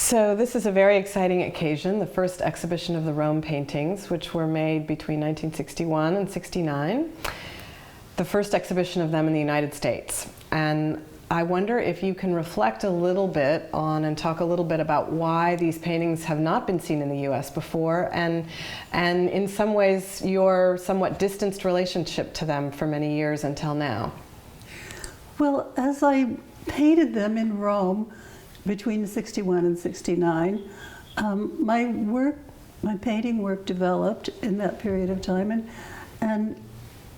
So this is a very exciting occasion, the first exhibition of the Rome paintings, which were made between 1961 and 69. The first exhibition of them in the United States. And I wonder if you can reflect a little bit on and talk a little bit about why these paintings have not been seen in the US before, and in some ways your somewhat distanced relationship to them for many years until now. Well, as I painted them in Rome between 61 and 69, my painting work developed in that period of time, and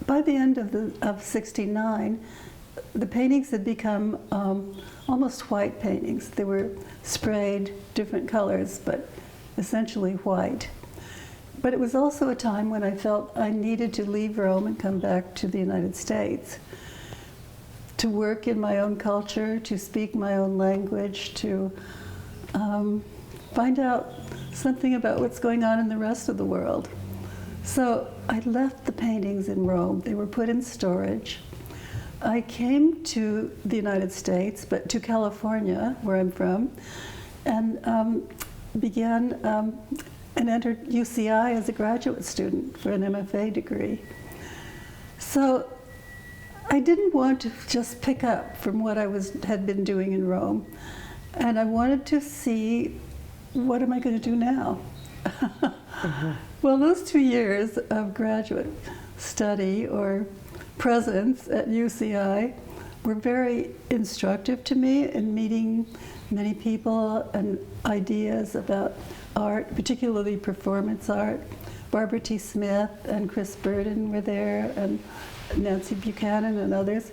by the end of 69, the paintings had become almost white paintings. They were sprayed different colors, but essentially white. But it was also a time when I felt I needed to leave Rome and come back to the United States to work in my own culture, to speak my own language, to find out something about what's going on in the rest of the world. So I left the paintings in Rome. They were put in storage. I came to the United States, but to California, where I'm from, and began and entered UCI as a graduate student for an MFA degree. So I didn't want to just pick up from what I had been doing in Rome, and I wanted to see, what am I going to do now? Mm-hmm. Well, those 2 years of graduate study or presence at UCI were very instructive to me in meeting many people and ideas about art, particularly performance art. Barbara T. Smith and Chris Burden were there, and Nancy Buchanan and others.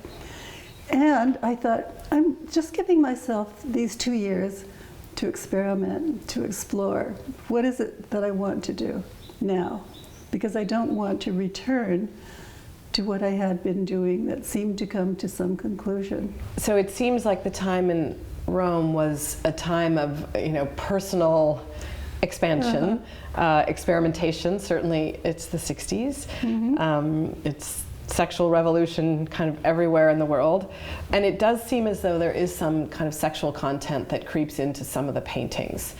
And I thought, I'm just giving myself these 2 years to experiment, to explore. What is it that I want to do now? Because I don't want to return to what I had been doing that seemed to come to some conclusion. So it seems like the time in Rome was a time of, personal expansion, experimentation. Certainly it's the 60s. Mm-hmm. It's sexual revolution kind of everywhere in the world. And it does seem as though there is some kind of sexual content that creeps into some of the paintings.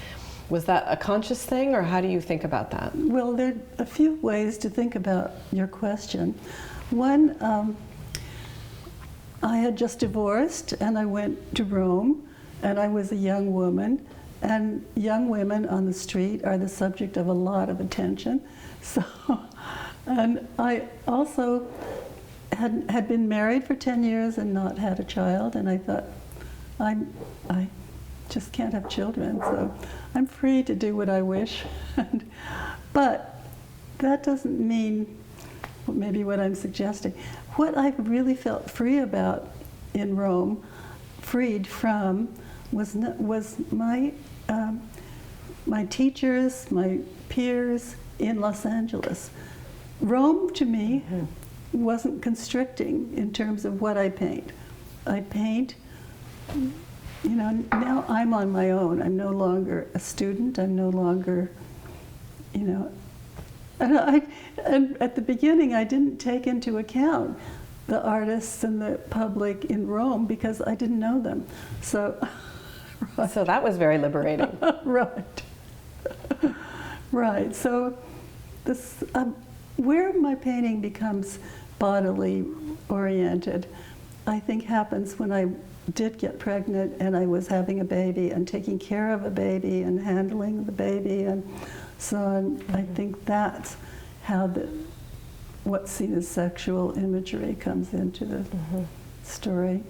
Was that a conscious thing, or how do you think about that? Well, there are a few ways to think about your question. One, I had just divorced and I went to Rome, and I was a young woman, and young women on the street are the subject of a lot of attention. So, and I also had been married for 10 years and not had a child, and I thought, I just can't have children, so I'm free to do what I wish. But that doesn't mean maybe what I'm suggesting. What I really felt free about in Rome, freed from, was my teachers, my peers in Los Angeles. Rome, to me, wasn't constricting in terms of what I paint. I paint, now I'm on my own. I'm no longer a student. I'm no longer, and at the beginning I didn't take into account the artists and the public in Rome because I didn't know them. So, right. So that was very liberating. Right. Right. So this, where my painting becomes bodily oriented, I think happens when I did get pregnant and I was having a baby and taking care of a baby and handling the baby and so on. I think that's how what's seen as sexual imagery comes into the story.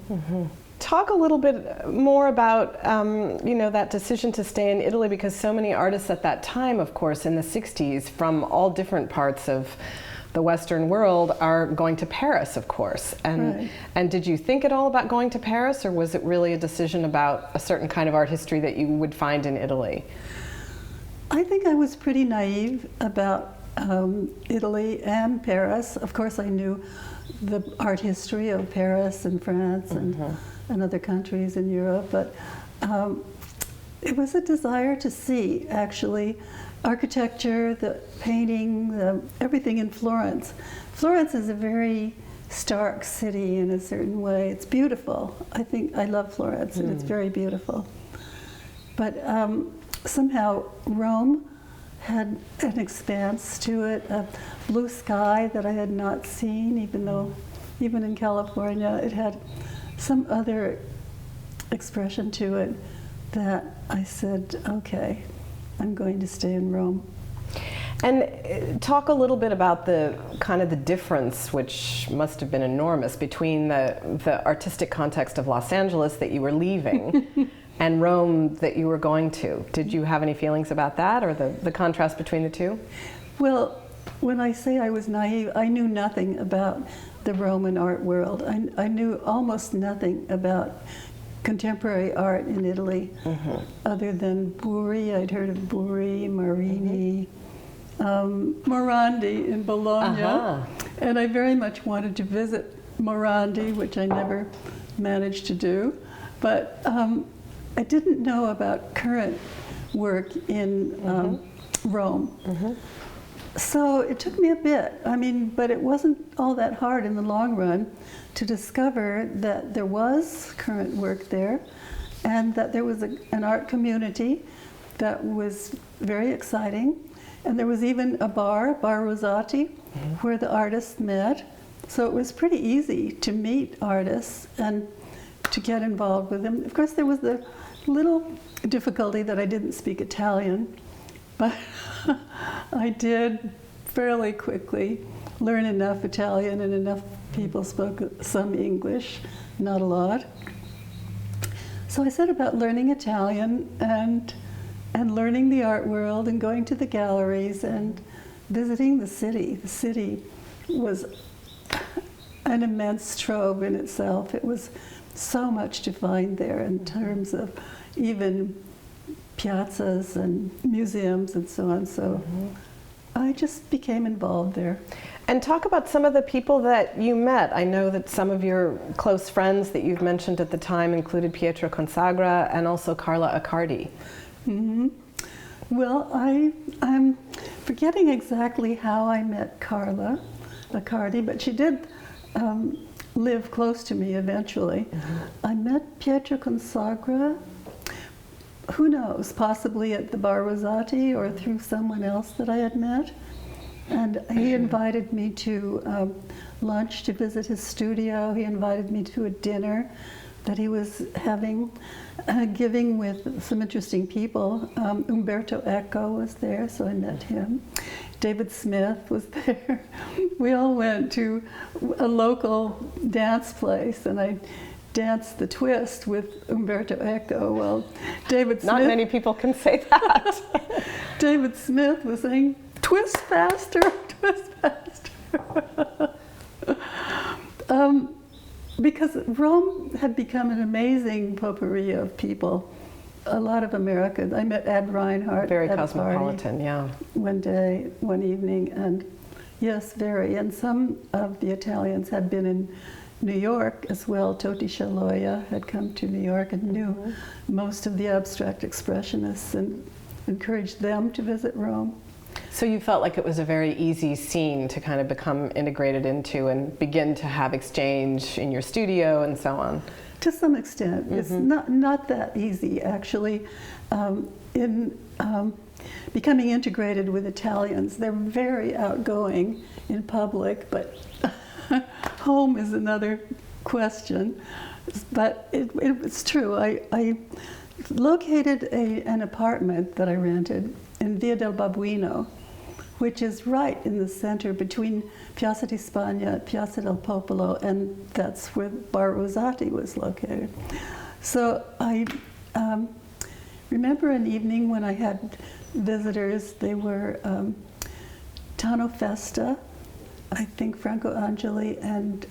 Talk a little bit more about that decision to stay in Italy, because so many artists at that time, of course, in the 60s, from all different parts of the Western world are going to Paris, of course. And did you think at all about going to Paris, or was it really a decision about a certain kind of art history that you would find in Italy? I think I was pretty naive about Italy and Paris. Of course, I knew the art history of Paris and France and other countries in Europe, but it was a desire to see, actually, architecture, the painting, everything in Florence. Florence is a very stark city in a certain way. It's beautiful. I love Florence, and it's very beautiful. But somehow Rome had an expanse to it, a blue sky that I had not seen, even in California, it had some other expression to it that I said, okay, I'm going to stay in Rome. And talk a little bit about the kind of the difference, which must have been enormous, between the artistic context of Los Angeles that you were leaving and Rome that you were going to. Did you have any feelings about that, or the contrast between the two? Well, when I say I was naive, I knew nothing about the Roman art world. I knew almost nothing about contemporary art in Italy, other than Buri. I'd heard of Buri, Marini, Morandi in Bologna, and I very much wanted to visit Morandi, which I never managed to do. But I didn't know about current work in Rome. So it took me a bit, but it wasn't all that hard in the long run to discover that there was current work there, and that there was an art community that was very exciting. And there was even a bar Rosati, where the artists met. So it was pretty easy to meet artists and to get involved with them. Of course, there was the little difficulty that I didn't speak Italian, but I did fairly quickly learn enough Italian, and enough people spoke some English, not a lot. So I set about learning Italian and learning the art world and going to the galleries and visiting the city. The city was an immense trove in itself. It was so much to find there in terms of even piazzas and museums and so on. So I just became involved there. And talk about some of the people that you met. I know that some of your close friends that you've mentioned at the time included Pietro Consagra and also Carla Accardi. Well, I'm forgetting exactly how I met Carla Accardi, but she did live close to me eventually. I met Pietro Consagra, who knows, possibly at the Bar Rosati or through someone else that I had met. And he invited me to lunch to visit his studio. He invited me to a dinner that he was having, giving with some interesting people. Umberto Eco was there, so I met him. David Smith was there. We all went to a local dance place, and I danced the twist with Umberto Eco. Well, David Smith... Not many people can say that. David Smith was saying, "Twist faster, twist faster." Because Rome had become an amazing potpourri of people. A lot of Americans. I met Ed Reinhardt. Very at cosmopolitan, yeah. One day, one evening, and yes, very. And some of the Italians had been in New York as well. Toti Scialoia had come to New York and knew most of the abstract expressionists and encouraged them to visit Rome. So you felt like it was a very easy scene to kind of become integrated into and begin to have exchange in your studio and so on? To some extent. It's not that easy, actually. In becoming integrated with Italians, they're very outgoing in public, but home is another question. But it's true. I located an apartment that I rented in Via del Babuino, which is right in the center between Piazza di Spagna and Piazza del Popolo, and that's where Bar Rosati was located. So I remember an evening when I had visitors. They were Tano Festa, I think Franco Angeli, and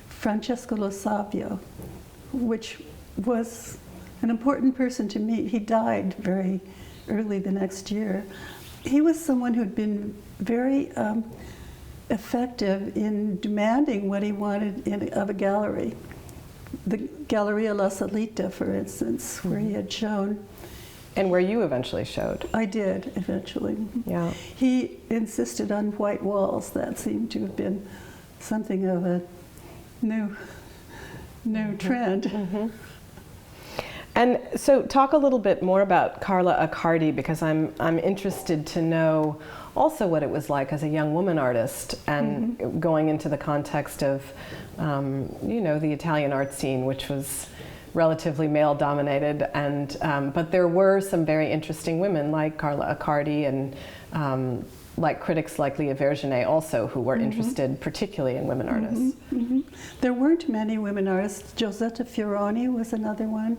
Francesco Lo Savio, which was an important person to meet. He died very early the next year. He was someone who'd been very effective in demanding what he wanted of a gallery. The Galleria La Salita, for instance, where he had shown. And where you eventually showed. I did, eventually. Yeah. He insisted on white walls. That seemed to have been something of a new trend. And so talk a little bit more about Carla Accardi, because I'm interested to know also what it was like as a young woman artist and going into the context of, you know, the Italian art scene, which was relatively male dominated, and but there were some very interesting women like Carla Accardi and like critics like Leah Verginet also, who were interested particularly in women artists. There weren't many women artists. Josetta Fioroni was another one,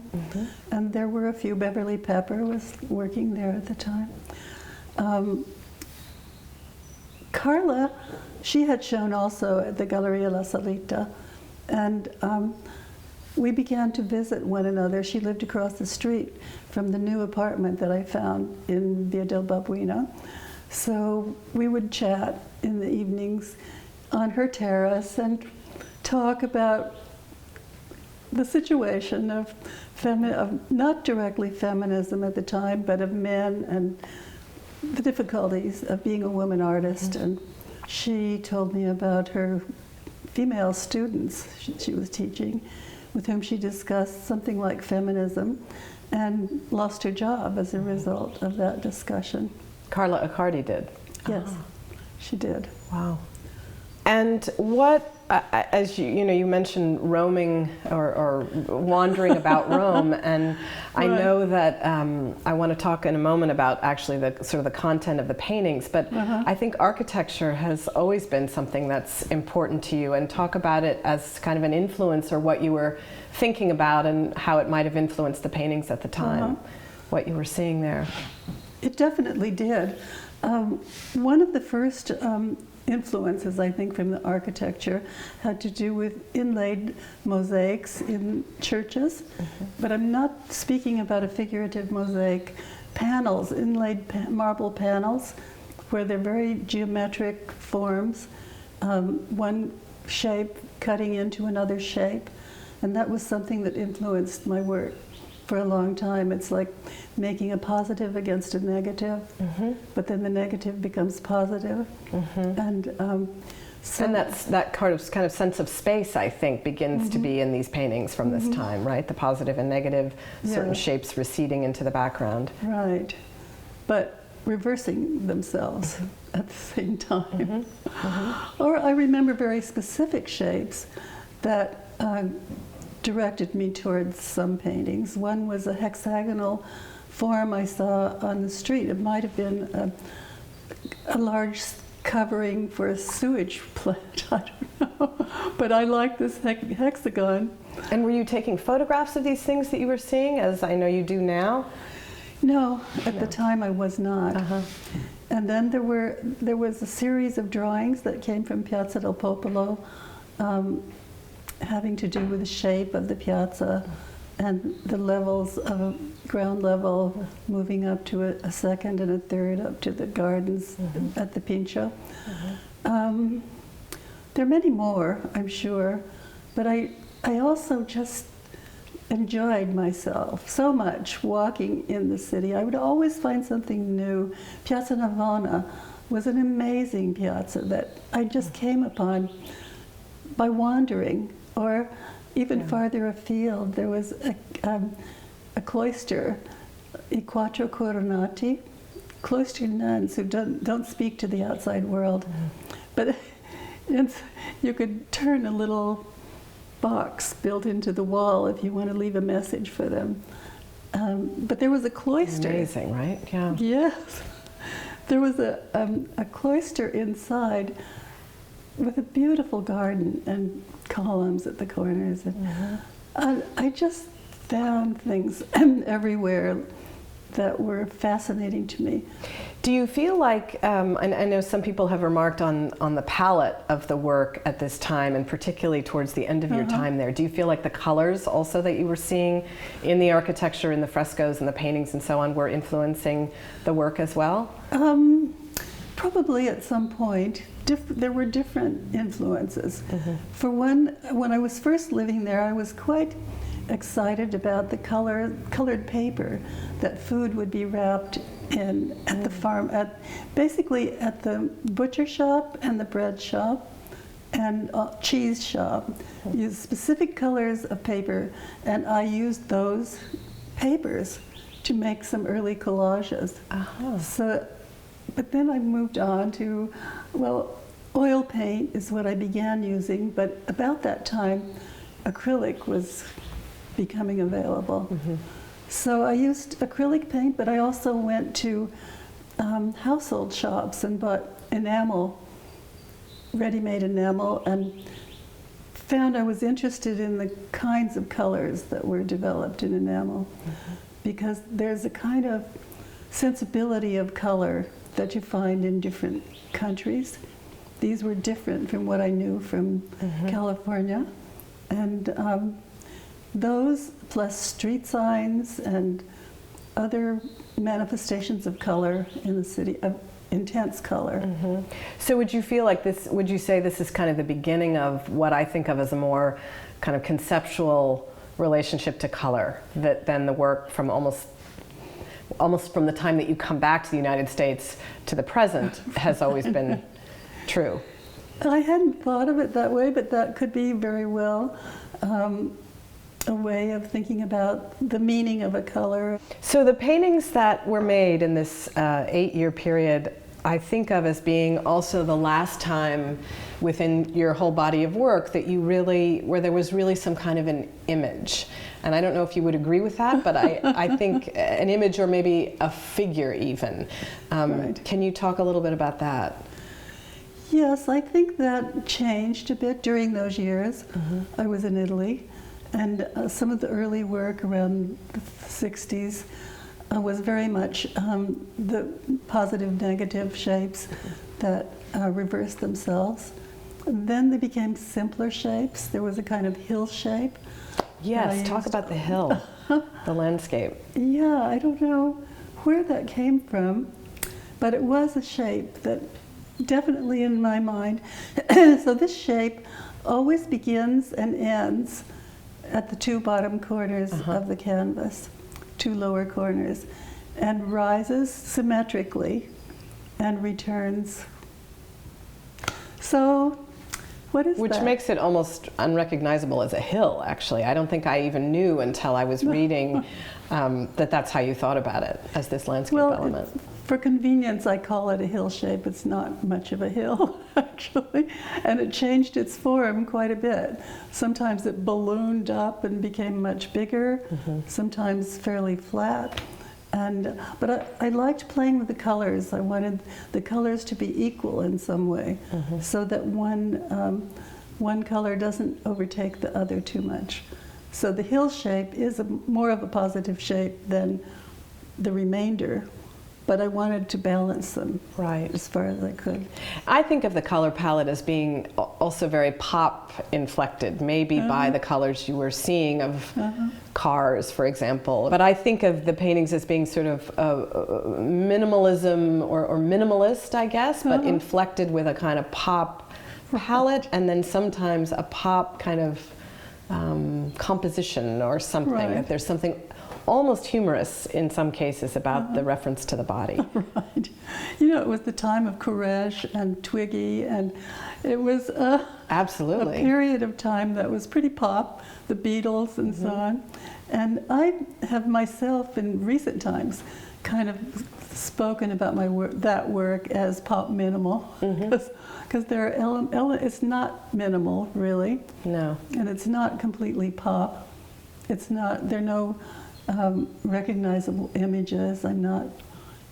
and there were a few. Beverly Pepper was working there at the time. Carla, she had shown also at the Galleria La Salita, and we began to visit one another. She lived across the street from the new apartment that I found in Via del Babuino. So we would chat in the evenings on her terrace and talk about the situation of not directly feminism at the time, but of men and the difficulties of being a woman artist. And she told me about her female students she was teaching, with whom she discussed something like feminism, and lost her job as a result of that discussion. Carla Accardi did? Yes, she did. Wow. And what, as you know, you mentioned roaming or wandering about Rome, and I know that I want to talk in a moment about actually the sort of the content of the paintings, but I think architecture has always been something that's important to you, and talk about it as kind of an influence, or what you were thinking about and how it might have influenced the paintings at the time, what you were seeing there. It definitely did. One of the first influences, I think, from the architecture had to do with inlaid mosaics in churches. But I'm not speaking about a figurative mosaic. Panels, inlaid marble panels, where they're very geometric forms, one shape cutting into another shape. And that was something that influenced my work for a long time. It's like making a positive against a negative, but then the negative becomes positive. And so, and that kind of sense of space, I think, begins to be in these paintings from this time, right? The positive and negative, certain shapes receding into the background. Right, but reversing themselves at the same time. Or I remember very specific shapes that directed me towards some paintings. One was a hexagonal form I saw on the street. It might have been a large covering for a sewage plant, I don't know. But I like this hexagon. And were you taking photographs of these things that you were seeing, as I know you do now? No, at the time I was not. And then there was a series of drawings that came from Piazza del Popolo, having to do with the shape of the piazza and the levels of ground level, moving up to a second and a third up to the gardens at the Pincio. There are many more, I'm sure, but I also just enjoyed myself so much walking in the city. I would always find something new. Piazza Navona was an amazing piazza that I just came upon by wandering. Or even farther afield, there was a cloister, I Quattro Coronati, cloistered nuns who don't speak to the outside world. But you could turn a little box built into the wall if you want to leave a message for them. But there was a cloister. Amazing, right? Yeah. Yes. There was a cloister inside with a beautiful garden and columns at the corners. And I just found things everywhere that were fascinating to me. Do you feel like, I know some people have remarked on the palette of the work at this time, and particularly towards the end of your time there, do you feel like the colors also that you were seeing in the architecture, in the frescoes and the paintings and so on, were influencing the work as well? Probably at some point. There were different influences. For one, when I was first living there, I was quite excited about the colored paper that food would be wrapped in at the farm, basically at the butcher shop and the bread shop and cheese shop. Used specific colors of paper, and I used those papers to make some early collages. Uh-huh. So, but then I moved on to, well, oil paint is what I began using, but about that time, acrylic was becoming available. Mm-hmm. So I used acrylic paint, but I also went to household shops and bought enamel, ready-made enamel, and found I was interested in the kinds of colors that were developed in enamel, because there's a kind of sensibility of color that you find in different countries. These were different from what I knew from California. And those, plus street signs and other manifestations of color in the city, of intense color. Mm-hmm. So would you feel like this, would you say this is kind of the beginning of what I think of as a more kind of conceptual relationship to color, that then the work from almost from the time that you come back to the United States to the present has always been true? I hadn't thought of it that way, but that could be very well a way of thinking about the meaning of a color. So the paintings that were made in this 8-year period, I think of as being also the last time within your whole body of work that you really, where there was really some kind of an image. And I don't know if you would agree with that, but I think an image, or maybe a figure even. Right. Can you talk a little bit about that? Yes, I think that changed a bit during those years. I was in Italy, and some of the early work around the 60s was very much the positive, negative shapes that reversed themselves. And then they became simpler shapes. There was a kind of hill shape. Yes, talk about the hill, the landscape. Yeah, I don't know where that came from, but it was a shape that definitely in my mind. So this shape always begins and ends at the two bottom corners of the canvas, two lower corners, and rises symmetrically and returns. So what is that? Which makes it almost unrecognizable as a hill, actually. I don't think I even knew until I was reading that that's how you thought about it, as this landscape element. For convenience, I call it a hill shape. It's not much of a hill, actually. And it changed its form quite a bit. Sometimes it ballooned up and became much bigger, sometimes fairly flat. But I liked playing with the colors. I wanted the colors to be equal in some way, so that one color doesn't overtake the other too much. So the hill shape is more of a positive shape than the remainder. But I wanted to balance them as far as I could. I think of the color palette as being also very pop inflected, maybe by the colors you were seeing of cars, for example. But I think of the paintings as being sort of minimalism or minimalist, I guess, but inflected with a kind of pop palette, and then sometimes a pop kind of composition or something. That there's something almost humorous in some cases about the reference to the body. Right. You know, it was the time of Courage and Twiggy, and it was absolutely a period of time that was pretty pop, the Beatles and so on. And I have myself in recent times kind of spoken about my work, that work, as pop minimal, because there are it's not minimal really. No. And it's not completely pop. It's not, there are no recognizable images. I'm not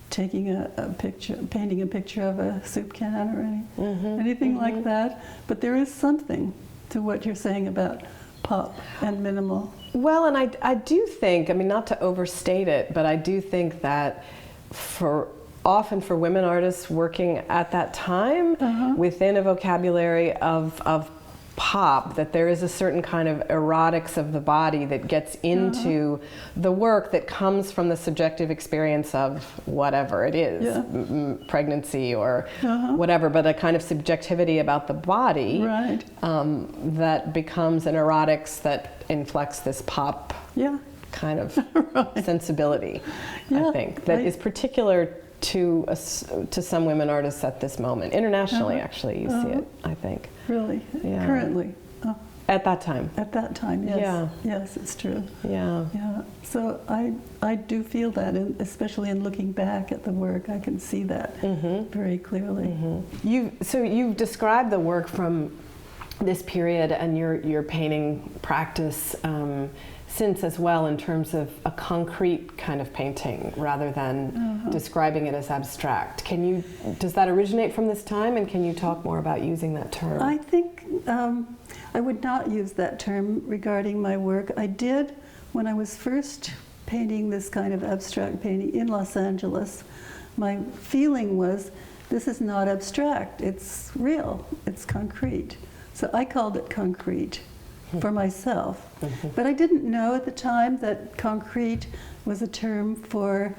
taking a picture, painting a picture of a soup can or anything like that. But there is something to what you're saying about pop and minimal. Well, and I do think, I mean, not to overstate it, but I do think that often for women artists working at that time within a vocabulary of pop, that there is a certain kind of erotics of the body that gets into the work that comes from the subjective experience of whatever it is, pregnancy or whatever, but a kind of subjectivity about the body that becomes an erotics that inflects this pop kind of sensibility, I think, that is particular to some women artists at this moment. Internationally, actually, you see it, I think. Really? Yeah. Currently? At that time? At that time, yes. Yeah. Yes, it's true. Yeah. Yeah. So I do feel that, especially in looking back at the work, I can see that very clearly. So you've described the work from this period and your painting practice since as well in terms of a concrete kind of painting rather than describing it as abstract. Does that originate from this time, and can you talk more about using that term? I think I would not use that term regarding my work. I did when I was first painting this kind of abstract painting in Los Angeles. My feeling was, this is not abstract, it's real, it's concrete. So I called it concrete for myself. But I didn't know at the time that concrete was a term for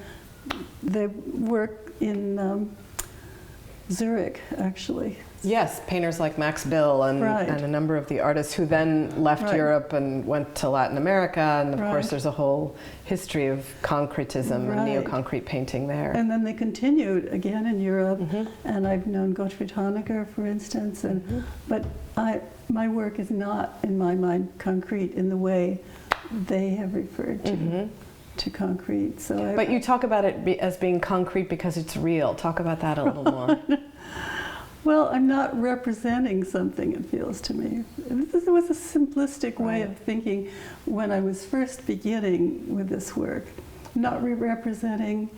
the work in Zurich, actually. Yes, painters like Max Bill and a number of the artists who then left Europe and went to Latin America, and of course there's a whole history of concretism and neo-concrete painting there. And then they continued again in Europe, and I've known Gottfried Honecker, for instance, but my work is not, in my mind, concrete in the way they have referred to concrete. So but you talk about it as being concrete because it's real. Talk about that a little more. Well, I'm not representing something, it feels to me. This was a simplistic way of thinking when I was first beginning with this work. Not representing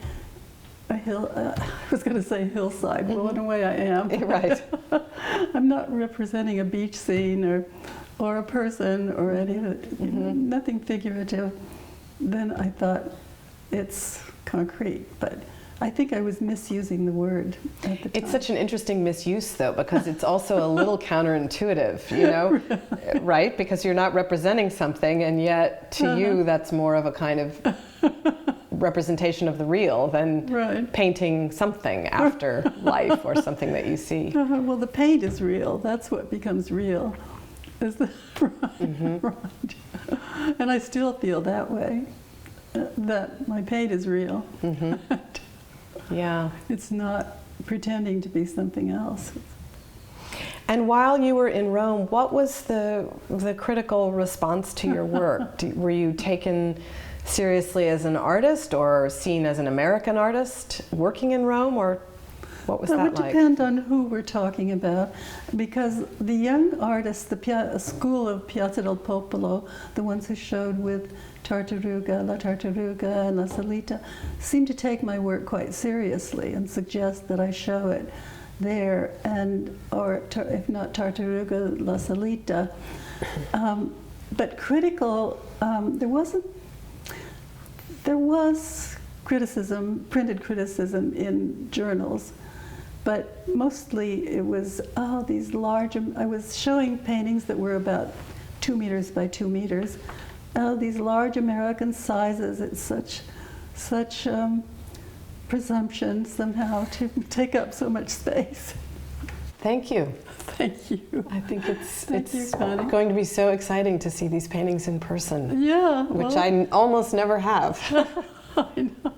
a hill, I was going to say hillside, well in a way I am. Right. I'm not representing a beach scene or a person or any nothing figurative. Then I thought it's concrete, but I think I was misusing the word at the time. It's such an interesting misuse, though, because it's also a little counterintuitive, you know, right? Because you're not representing something, and yet to you that's more of a kind of representation of the real than painting something after life or something that you see. Well, the paint is real. That's what becomes real. And I still feel that way, that my paint is real. Yeah. It's not pretending to be something else. And while you were in Rome, what was the critical response to your work? Were you taken seriously as an artist or seen as an American artist working in Rome, or what was that like? It would depend on who we're talking about, because the young artists, the school of Piazza del Popolo, the ones who showed with La Tartaruga and La Salita, seem to take my work quite seriously and suggest that I show it there, or if not Tartaruga, La Salita. But critical, there was criticism, printed criticism in journals, but mostly it was, these large, I was showing paintings that were about 2 meters by 2 meters. These large American sizes, it's such presumption somehow to take up so much space. Thank you. Thank you. I think it's going to be so exciting to see these paintings in person. Yeah. Which I almost never have. I know.